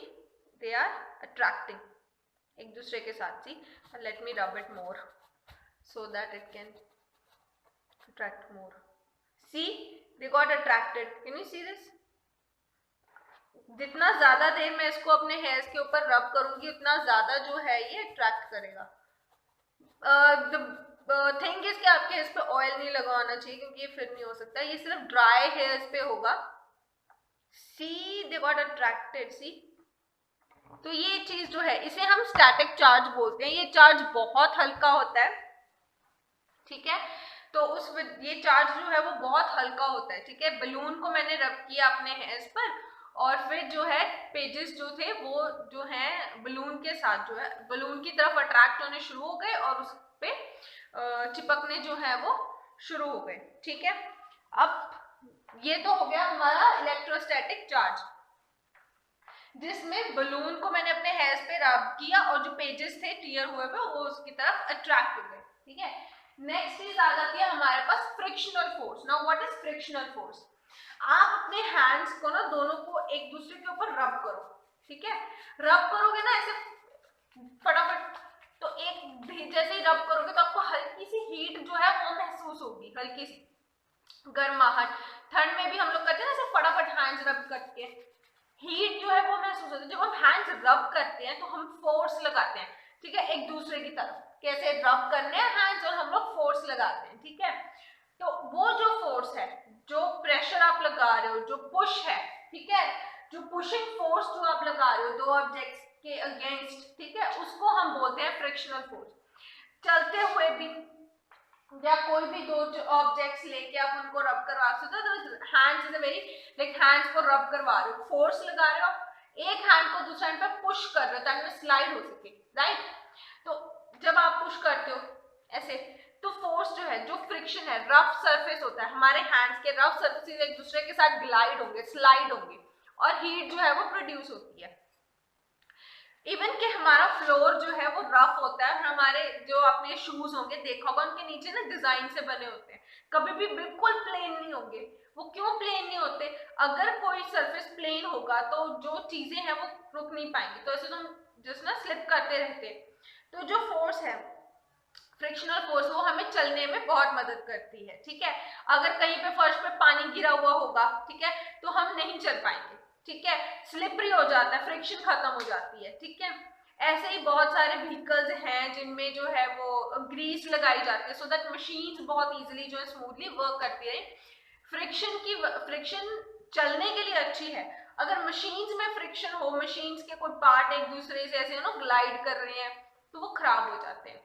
they are attracting एक दूसरे के साथ। See, let me rub it more so that it can attract more. See, they got attracted. Can you see this? जितना ज्यादा देर मैं इसको अपने हेयर्स के ऊपर रब करूंगी उतना ज्यादा जो है ये अट्रैक्ट करेगा। The thing is कि आपके हेयर्स पे ऑयल नहीं लगाना चाहिए क्योंकि ये फिर नहीं हो सकता, ये सिर्फ ड्राई हेयर्स पे होगा। See, they got attracted. See, तो ये चीज जो है इसे हम स्टैटिक चार्ज बोलते हैं। ये चार्ज बहुत हल्का होता है, ठीक है, तो ये चार्ज जो है वो बहुत हल्का होता है, ठीक है। बलून को मैंने रब किया अपने हेयर्स पर और फिर जो है पेजेस जो थे वो जो है बलून के साथ जो है बलून की तरफ अट्रैक्ट होने शुरू हो गए और उस पे चिपकने जो है वो शुरू हो गए, ठीक है। अब ये तो हो गया हमारा इलेक्ट्रोस्टैटिक चार्ज, जिसमें बलून को मैंने अपने हेयर्स पे रब किया और जो पेजेस थे टीयर हुए पे वो उसकी तरफ अट्रैक्ट हो गए, ठीक है। नेक्स्ट चीज आ जाती है हमारे पास frictional force. Now what is frictional force? आप अपने हैंड्स को ना दोनों को एक दूसरे के ऊपर रब करो, ठीक है। रब करोगे ना ऐसे फटाफट, तो एक जैसे ही रब करोगे तो आपको हल्की सी हीट जो है वो महसूस होगी, हल्की सी गर्माहट। ठंड में भी हम लोग करते हैं ना ऐसे फटाफट हैंड्स रब करके, हीट जो है वो महसूस होती है। जब हम हैंड्स रब करते हैं तो हम फोर्स लगाते हैं, ठीक है, एक दूसरे की तरफ। कैसे रब करने हैं हैंड्स और हम लोग फोर्स लगाते हैं, ठीक है। तो वो जो फोर्स है, जो प्रेशर आप लगा रहे हो, जो पुश है, ठीक है, जो पुशिंग फोर्स जो आप लगा रहे हो दो ऑब्जेक्ट्स के अगेंस्ट, ठीक है, उसको हम बोलते हैं फ्रिक्शनल फोर्स। चलते हुए भी या कोई भी दो ऑब्जेक्ट्स लेके आप उनको रब करवा सकते हो, तो hands is a very like hands को रब करवा रहे हो, फोर्स लगा रहे हो, एक हैंड को दूसरे हैंड पे पुश कर रहे हो ताकि वो स्लाइड हो सके, राइट। तो जब आप पुश करते हो ऐसे तो फोर्स जो है, जो फ्रिक्शन है, रफ सरफेस होता है, हमारे हैंड्स के रफ सरफेस एक दूसरे के साथ ग्लाइड होंगे, स्लाइड होंगे और हीट जो है वो प्रोड्यूस होती है। इवन कि हमारा फ्लोर जो है वो रफ होता है, हमारे जो आपने शूज होंगे देखा होगा उनके नीचे ना डिजाइन से बने होते हैं, कभी भी बिल्कुल प्लेन नहीं होंगे। वो क्यों प्लेन नहीं होते? अगर कोई सरफेस प्लेन होगा तो जो चीजें हैं वो रुक नहीं पाएंगी, तो ऐसे तो हम जस्ट ना स्लिप करते रहते हैं। तो जो फोर्स है फ्रिक्शनल फोर्स वो हमें चलने में बहुत मदद करती है, ठीक है। अगर कहीं पे फर्श पे पानी गिरा हुआ होगा, ठीक है, तो हम नहीं चल पाएंगे, ठीक है, स्लिपरी हो जाता है, फ्रिक्शन खत्म हो जाती है, ठीक है। ऐसे ही बहुत सारे व्हीकल्स हैं जिनमें जो है वो ग्रीस लगाई जाती है सो दैट मशीन्स बहुत इजीली जो है स्मूथली वर्क करती रहे। फ्रिक्शन चलने के लिए अच्छी है। अगर मशीन्स में फ्रिक्शन हो, मशीन्स के कोई पार्ट एक दूसरे से ऐसे ग्लाइड कर रहे हैं तो वो खराब हो जाते हैं,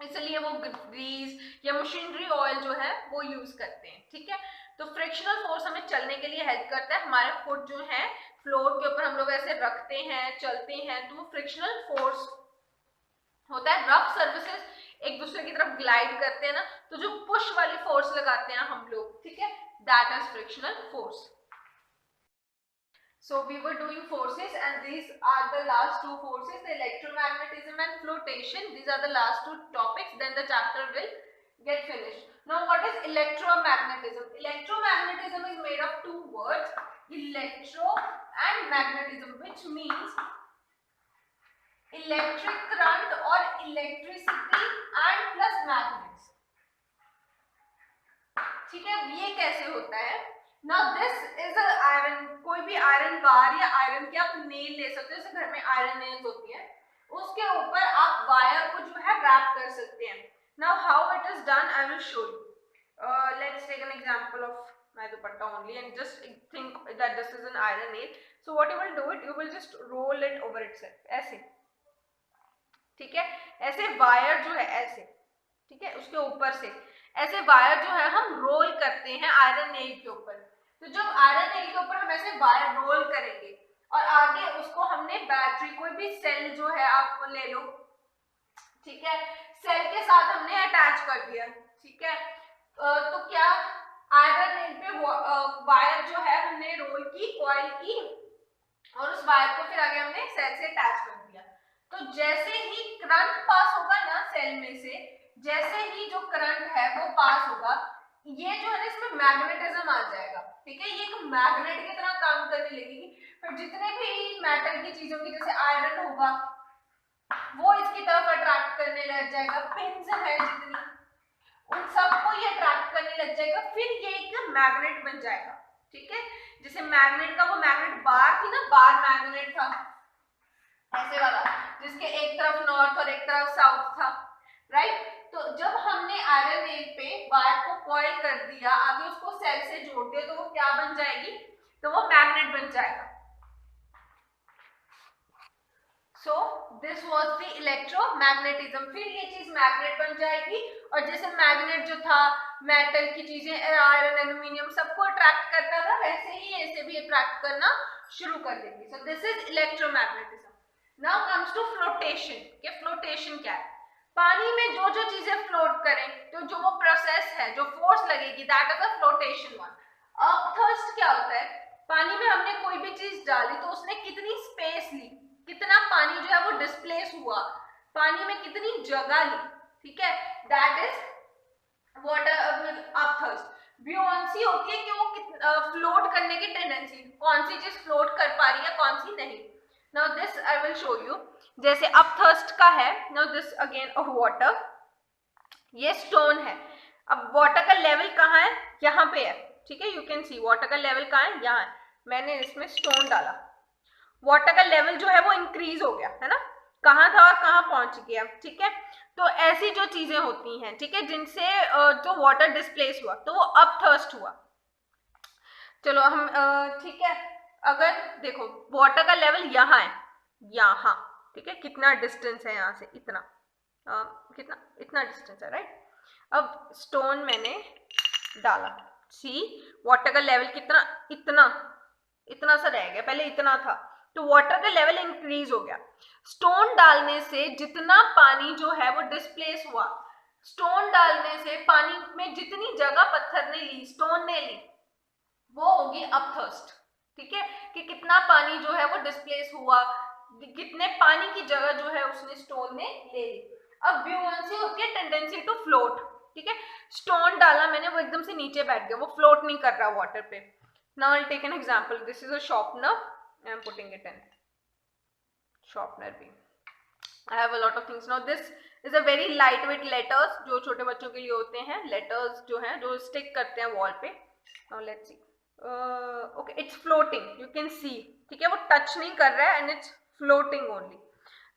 इसलिए वो ग्रीस या मशीनरी ऑयल जो है वो यूज करते हैं, ठीक है। तो फ्रिक्शनल फोर्स हमें चलने के लिए हेल्प करता है। हमारे फुट जो है फ्लोर के ऊपर हम लोग ऐसे रखते हैं, चलते हैं, तो वो फ्रिक्शनल फोर्स होता है। रफ सर्फेसेस एक दूसरे की तरफ ग्लाइड करते हैं ना, तो जो पुश वाली फोर्स लगाते हैं हम लोग, ठीक है, that is frictional force. So we were doing forces and these are the last two forces, the electromagnetism and flotation. These are the last two topics, then the chapter will get finished. Now what is electromagnetism? Electromagnetism is made of two words, electro and magnetism, which means electric current or electricity and plus magnets. ठीक है, ये कैसे होता है? Now this is a iron, कोई भी iron bar या iron के आप नेल ले सकते हो, जैसे घर में आयरन नेल्स होती हैं, उसके ऊपर आप वायर को जो है रैप कर सकते हैं। Now how it is done I will show you. Let's take an example of my dupatta only and just think that this is an iron nail. So what you will do it, you will just roll it over itself, ऐसे, ठीक है, ऐसे wire जो है ऐसे, ठीक है, उसके ऊपर से ऐसे वायर जो है हम रोल करते हैं आयरन नेल के ऊपर। तो जब आयरन नेल के ऊपर हम ऐसे वायर रोल करेंगे और आगे उसको हमने बैटरी, कोई भी सेल जो है आप ले लो, ठीक है, सेल के साथ हमने अटैच कर दिया, ठीक है, तो क्या आयरन नेल पे वायर जो है हमने रोल की, कॉइल की, और उस वायर को फिर आगे हमने सेल से अटैच कर दिया। तो जैसे ही करंट पास होगा ना सेल में से, जैसे ही जो करंट है वो पास होगा, ये जो है ना इसमें मैग्नेटिज्म आ जाएगा, ठीक है, ये एक मैग्नेट की तरह काम करने लगेगी। फिर जितने भी मेटल की चीज होंगी, जैसे आयरन होगा वो इसकी तरफ अट्रैक्ट करने लग जाएगा, पिन्स है जितनी, उन सबको ये अट्रैक्ट करने लग जाएगा, फिर ये एक मैग्नेट बन जाएगा, ठीक है। जैसे मैग्नेट का वो मैग्नेट बार थी ना, बार मैग्नेट था ऐसे वाला, जिसके एक तरफ नॉर्थ और एक तरफ साउथ था, राइट। तो जब हमने आयरन नेल पे वायर को कॉइल कर दिया, आगे उसको सेल से जोड़ दिया, तो वो क्या बन जाएगी? तो वो मैग्नेट बन जाएगा। So this was the electromagnetism. फिर ये चीज मैग्नेट बन जाएगी, और जैसे मैग्नेट जो था मेटल की चीजें, आयरन, एल्यूमिनियम, सबको अट्रैक्ट करता था, वैसे ही ऐसे भी अट्रैक्ट करना शुरू कर देगी। So this is electromagnetism. Now comes to flotation. कि फ्लोटेशन क्या है? पानी में जो जो चीजें फ्लोट करें, तो जो वो प्रोसेस है, जो फोर्स लगेगी, that is a flotation one. Upthrust क्या होता है? पानी में हमने कोई भी चीज डाली तो उसने कितनी स्पेस ली, कितना पानी जो है वो डिस्प्लेस हुआ, पानी में कितनी जगह ली, ठीक है, दैट इज वाटर अपथर्स्ट। ब्यूएंसी होती है कि वो फ्लोट करने की टेंडेंसी, कौन सी चीज फ्लोट कर पा रही है, कौन सी नहीं। Now this I will show you. जैसे अपथर्स्ट का है, now this again of water, ये स्टोन है। अब वाटर का लेवल कहाँ है? यहाँ पे है, ठीक है, यू कैन सी वाटर का लेवल कहाँ है, यहाँ है। मैंने इसमें स्टोन डाला, वाटर का लेवल जो है वो इंक्रीज हो गया, है ना, कहाँ था और कहाँ पहुंच गया, ठीक है। तो ऐसी जो चीजें होती हैं, ठीक है, जिनसे जो वाटर डिस्प्लेस हुआ, तो वो अपथर्स्ट हुआ। चलो हम ठीक है, अगर देखो वाटर का लेवल यहाँ है, यहाँ, ठीक है, कितना डिस्टेंस है यहाँ से, इतना कितना, इतना डिस्टेंस है, राइट। अब स्टोन मैंने डाला, सी वाटर का लेवल कितना, इतना, इतना सा रह गया, पहले इतना था, तो वाटर का लेवल इंक्रीज हो गया। स्टोन डालने से जितना पानी जो है वो डिस्प्लेस हुआ, स्टोन डालने से पानी में जितनी जगह पत्थर ने ली, स्टोन ने ली, वो होगी अपथर्स्ट, ठीक है, कि कितना पानी जो है वो डिस्प्लेस हुआ, कितने पानी की जगह जो है उसने स्टोन ने ले ली। अब ब्यूएंसी होती है टेंडेंसी टू फ्लोट, ठीक है। स्टोन डाला मैंने, वो एकदम से नीचे बैठ गया, वो फ्लोट नहीं कर रहा वाटर पे। Now I will take an example, this is a sharpener, I am putting it in sharpener भी। I have a lot of things now. This is a very lightweight letters, जो छोटे बच्चों के लिए होते हैं, letters जो हैं जो stick करते हैं wall पे। Now let's see. Okay, it's floating. You can see, ठीक है, वो touch नहीं कर रहा है and it's floating only.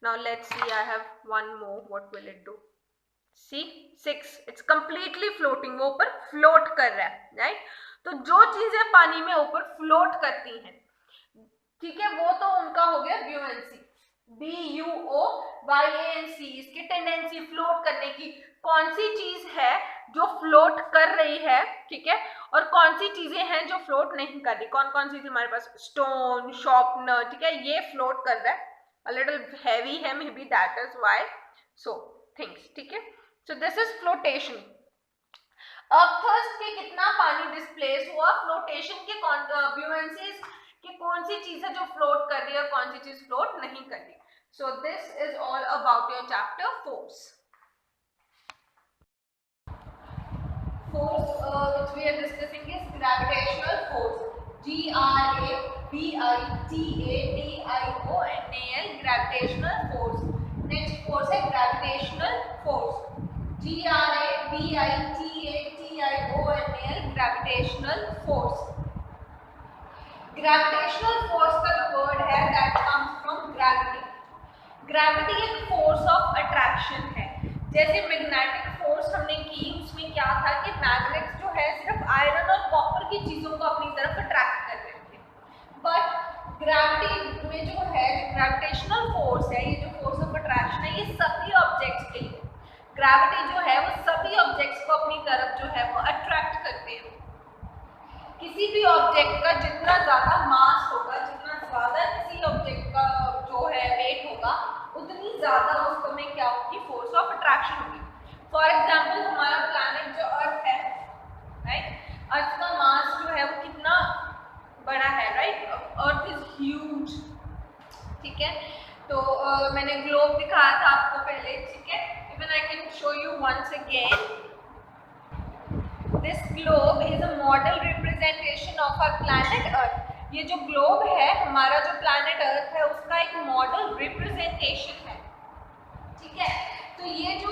Now let's see. I have one more. What will it do? See, 6. It's completely floating. वो ऊपर float कर रहा है, right? तो जो चीजें पानी में ऊपर float करती हैं, ठीक है, वो तो उनका हो गया buoyancy, BUOYANC, इसकी टेंडेंसी फ्लोट करने की। कौन सी चीज है जो फ्लोट कर रही है, ठीक है, और कौन सी चीजें हैं जो फ्लोट नहीं कर रही। कौन कौन सी थी हमारे पास, स्टोन, शार्पनर, ठीक है, ये फ्लोट कर रहा है, अ लिटिल हैवी है, maybe that is why so things, ठीक है। So this is flotation. अर्थ के कितना पानी डिस्प्लेस हुआ, फ्लोटेशन के ब्यूएंसी कि कौन सी चीज है जो फ्लोट कर रही है और कौन सी चीज फ्लोट नहीं कर रही। सो this is all about your chapter force. Force which we are discussing is gravitational force, GRAVITATIONAL, gravitational force. Next force है gravitational force, GRAVITATIONAL, gravitational force. Gravitational force का जो वर्ड है that comes from gravity. Gravity एक force of attraction है। जैसे magnetic force हमने की, उसमें क्या था कि मैग्नेट्स जो है सिर्फ आयरन और कॉपर की चीजों को अपनी तरफ अट्रैक्ट कर रहे थे, बट ग्रेविटी में जो है ग्रेविटेशनल फोर्स है, ये जो फोर्स ऑफ अट्रैक्शन है, ये सभी ऑब्जेक्ट्स के लिए, ग्रेविटी जो है वो सभी ऑब्जेक्ट्स को अपनी तरफ जो है वो अट्रैक्ट करते हैं। किसी भी ऑब्जेक्ट का जितना ज्यादा मास होगा, जितना ज्यादा किसी ऑब्जेक्ट का जो है वेट होगा, उतनी ज्यादा उसको में क्या होगी, फोर्स ऑफ अट्रैक्शन होगी। फॉर एग्जांपल हमारा प्लैनेट जो अर्थ है, राइट, अर्थ का मास जो है वो कितना बड़ा है, राइट, अर्थ इज ह्यूज, ठीक है। तो मैंने ग्लोब दिखाया था आपको पहले, ठीक है, even I can show you once again. This globe is a model representation of our planet Earth. ये जो ग्लोब है, हमारा जो प्लैनेट अर्थ है, उसका एक मॉडल रिप्रेजेंटेशन है, ठीक है। तो ये जो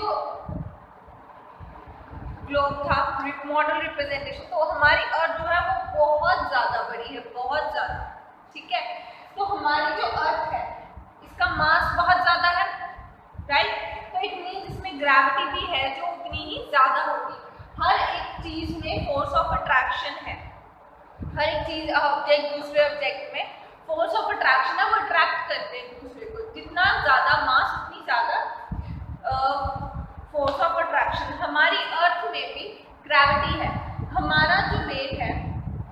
ग्लोब था, मॉडल रिप्रेजेंटेशन, तो हमारी अर्थ जो है वो बहुत ज्यादा बड़ी है, बहुत ज्यादा, ठीक है। तो हमारी जो अर्थ है, इसका मास बहुत ज्यादा है, राइट, तो इट मीन्स इसमें ग्रेविटी भी है जो उतनी ही ज्यादा होगी। हर एक चीज में फोर्स ऑफ अट्रैक्शन है, हर एक चीज, ऑब्जेक्ट दूसरे ऑब्जेक्ट में फोर्स ऑफ अट्रैक्शन है, वो अट्रैक्ट करते हैं दूसरे को। जितना ज्यादा मास उतनी ज्यादा फोर्स ऑफ अट्रैक्शन। हमारी अर्थ में भी ग्रेविटी है, हमारा जो वेट है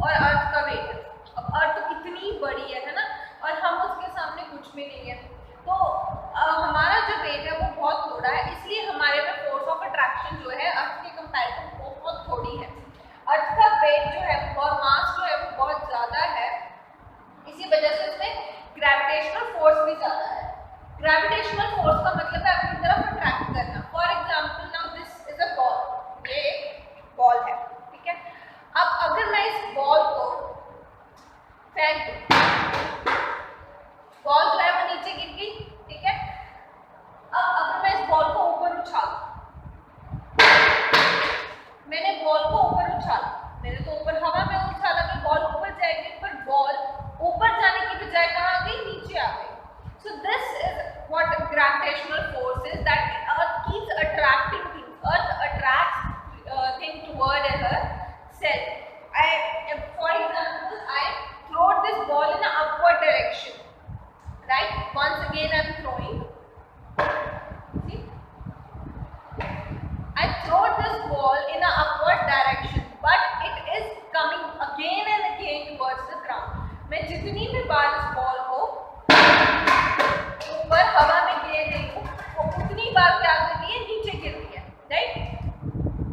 और अर्थ का वेट है। अब अर्थ कितनी बड़ी है ना, और हम उसके सामने कुछ भी नहीं है, तो हमारा जो वेट है वो बहुत थोड़ा है, इसलिए हमारे में फोर्स ऑफ अट्रैक्शन जो है अर्थ के कंपैरिजन बहुत थोड़ी है। अर्थ का वेट जो है और मास जो है वो बहुत ज्यादा है, इसी वजह से इसमें ग्रेविटेशनल फोर्स भी ज्यादा है। ग्रेविटेशनल फोर्स का मतलब है अपनी तरफ अट्रैक्ट करना। For example now this is a ball, ये बॉल है, ठीक है। अब अगर मैं इस बॉल को फेंक दूं, बॉल जो है वो नीचे गिर गई, ठीक है। अब अगर मैं इस बॉल को ऊपर उछालूं, मैंने बॉल को ऊपर उछाला, मैंने तो ऊपर हवा में उछाला तो बॉल ऊपर जाएगी, पर बॉल ऊपर जाने की बजाय कहाँ गई, नीचे आ गई। So this is what gravitational force is, that earth keeps attracting things, earth attracts thing toward herself. For example I throw this ball in a upward direction, right, once again I am throwing, I throw this ball in an upward direction, but it is coming again and again towards the ground. मैं जितनी भी बार इस ball को ऊपर हवा में गिर रही हूँ, वो उतनी बार क्या कर रही है, नीचे गिर रही है, right.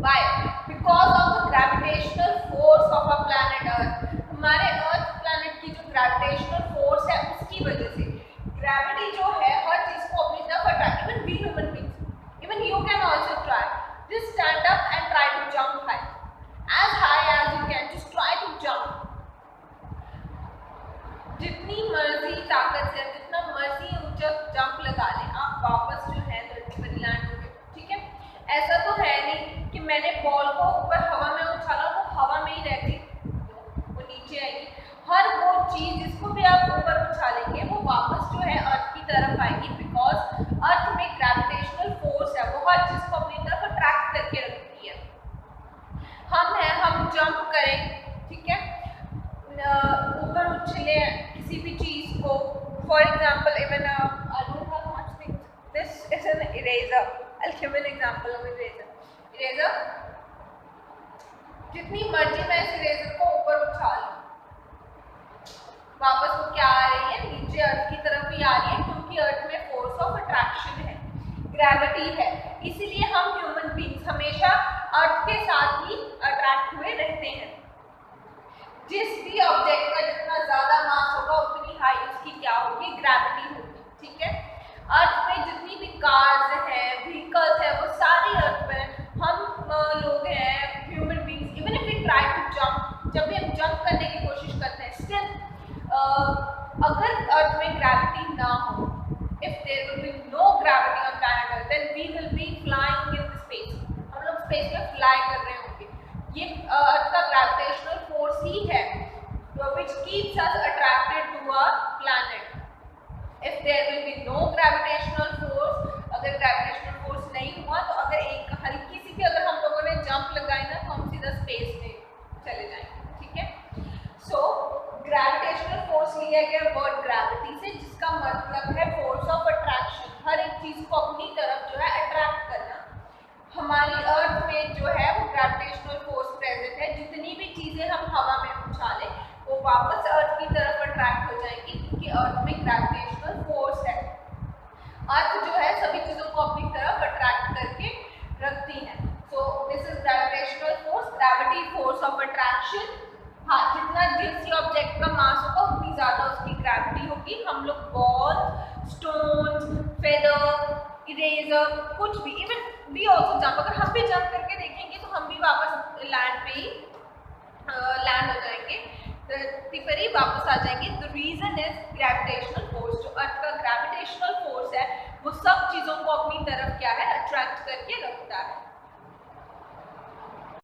Why? Because of the gravitational force of our planet Earth. हमारे अर्थ प्लैनेट की जो ग्रेविटेशनल फोर्स है उसकी वजह से, ग्रेविटी जो जितनी मर्जी ताकत से, जितना मर्जी ऊंचा जंप लगा लें, आप वापस जो है धरती पर लैंड हो गए, ठीक है। ऐसा तो है नहीं कि मैंने बॉल को ऊपर हवा में उछाला, वो हवा में ही रह गई, वो नीचे आएगी। हर वो चीज जिसको भी आप ऊपर उछालेंगे वो वापस जो है अर्थ की तरफ आएगी, बिकॉज अर्थ में ग्रेविटेशनल फोर्स है, वो हर चीज को अपनी तरफ अट्रैक्ट करके रखती है। हम जंप करें, ठीक है, ऊपर उछले किसी भी चीज को, for example even I don't have much things, this is an eraser, I will give an example of eraser. जितनी मर्जी मैं इस इरेजर को ऊपर उछाल, वापस वो क्या आ रही है, नीचे अर्थ की तरफ ही आ रही है, क्योंकि अर्थ में फोर्स ऑफ अट्रैक्शन है, ग्रेविटी है। इसीलिए हम ह्यूमन बीइंग्स हमेशा अर्थ के साथ ही अट्रैक्ट हुए रहते हैं। जिस भी ऑब्जेक्ट का जितना ज्यादा मास होगा उतनी हाई उसकी क्या होगी, ग्रेविटी होगी, ठीक है। अर्थ में जितनी भी कार्स है, व्हीकल्स है, वो सारी अर्थ पर है। हम लोग हैं human beings, even if we try to jump, जब भी हम जंप करने की कोशिश करते हैं, स्टिल अगर अर्थ में ग्रेविटी ना हो, if there will be no gravity on planet Earth, then we will be flying in space. हम लोग स्पेस में फ्लाई कर रहे होंगे। ये अर्थ का ग्रेविटेशनल फोर्स ही है which keeps us attracted to our planet. If there will be no gravitational force, अगर ग्रेविटेशनल फोर्स नहीं हुआ तो अगर एक हल्की सी भी अगर हम लोगों ने जंप लगाई ना तो हम सीधा स्पेस में चले जाएंगे, ठीक है। सो ग्रेविटेशनल फोर्स लिया गया वर्ड ग्रेविटी से, जिसका मतलब है फोर्स ऑफ अट्रैक्शन, हर एक चीज को अपनी तरफ जो है अट्रैक्ट करना। हमारी अर्थ में जो है वो ग्रेविटेशनल फोर्स प्रेजेंट है, जितनी भी चीजें हम हवा में उछालें वो वापस अर्थ की तरफ अट्रैक्ट हो जाएंगी, क्योंकि अर्थ में ग्रेविटेशनल फोर्स है। अर्थ जो है सभी चीजों को अपनी तरफ अट्रैक्ट करके रखती है। So this is gravitational force, gravity force of attraction. हाँ, जितना जिस ऑब्जेक्ट का मास होगा उतनी ज्यादा उसकी ग्रेविटी होगी। हम लोग बॉल, स्टोन्स, फेदर, इरेजर, कुछ भी, इवन वी ऑल्सो जंप, अगर हम भी जंप करके देखेंगे तो हम भी वापस लैंड पे ही लैंड हो जाएंगे, धरती पर ही वापस आ जाएंगे। The reason is gravitational force. जो अर्थ का ग्रेविटेशनल फोर्स है वो सब चीजों को अपनी तरफ क्या है, अट्रैक्ट करके रखता है।